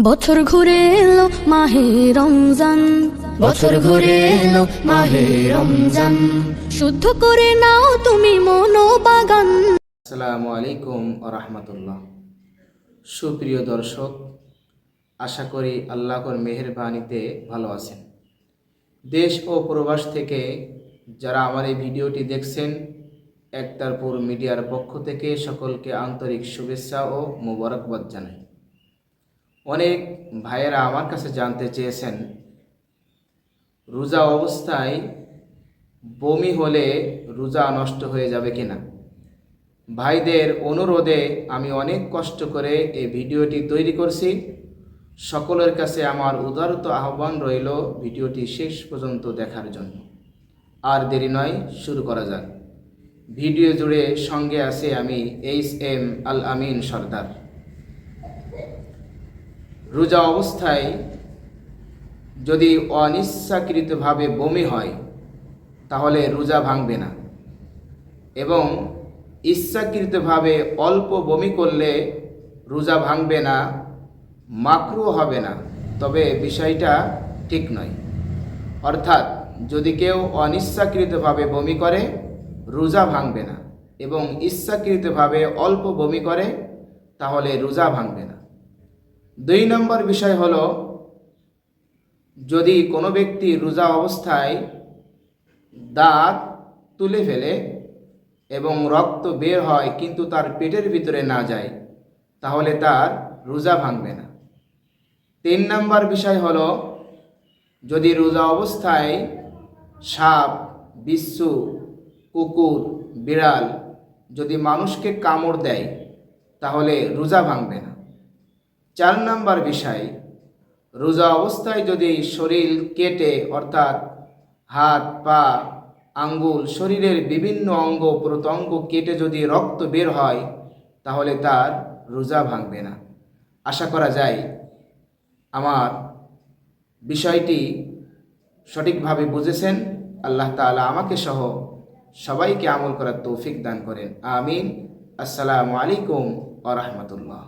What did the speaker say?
বছর ঘুরে এলো মাহে রমজান, বছর ঘুরে এলো মাহে রমজান, শুদ্ধ করে নাও তুমি মনোবাগান। আসসালামু আলাইকুম ওয়া রাহমাতুল্লাহ। সুপ্রিয় দর্শক, আশা করি আল্লাহর মেহেরবানিতে ভালো আছেন। দেশ ও প্রবাস থেকে যারা আমার এই ভিডিওটি দেখছেন, একতারপুর মিডিয়ার পক্ষ থেকে সকলকে আন্তরিক শুভেচ্ছা ও মোবারকবাদ জানাই। অনেক ভাইয়েরা আমার কাছে জানতে চেয়েছেন, রোজা অবস্থায় বমি হলে রোজা নষ্ট হয়ে যাবে কিনা। ভাইদের অনুরোধে আমি অনেক কষ্ট করে এই ভিডিওটি তৈরি করছি। সকলের কাছে আমার উদারত আহ্বান রইল ভিডিওটি শেষ পর্যন্ত দেখার জন্য। আর দেরি নয়, শুরু করা যাক। ভিডিও জুড়ে সঙ্গে আছে আমি HM আল আমিন সর্দার। রোজা অবস্থায় যদি অনিচ্ছাকৃতভাবে বমি হয় তাহলে রোজা ভাঙবে না, এবং ইচ্ছাকৃতভাবে অল্প বমি করলে রোজা ভাঙবে না, মাকরুহ হবে না, তবে বিষয়টা ঠিক নয়। অর্থাৎ যদি কেউ অনিচ্ছাকৃতভাবে বমি করে রোজা ভাঙবে না, এবং ইচ্ছাকৃতভাবে অল্প বমি করে তাহলে রোজা ভাঙবে না। 2 নম্বর বিষয় হলো, যদি কোনো ব্যক্তি রোজা অবস্থায় দাঁত তুলে ফেলে এবং রক্ত বের হয় কিন্তু তার পেটের ভিতরে না যায়, তাহলে তার রোজা ভাঙবে না। 3 নম্বর বিষয় হলো, যদি রোজা অবস্থায় সাপ, বিচ্ছু, কুকুর, বিড়াল যদি মানুষকে কামড় দেয় তাহলে রোজা ভাঙবে না। 4 নম্বর বিষয়, রোজা অবস্থায় যদি শরীর কেটে, অর্থাৎ হাত, পা, আঙ্গুল, শরীরের বিভিন্ন অঙ্গ প্রত্যঙ্গ কেটে যদি রক্ত বের হয় তাহলে তার রোজা ভাঙবে না। আশা করা যায় আমার বিষয়টি সঠিকভাবে বুঝেছেন। আল্লাহ তাআলা আমাকে সহ সবাইকে আমল করার তৌফিক দান করেন। আমিন। আসসালামু আলাইকুম ওয়া রাহমাতুল্লাহ।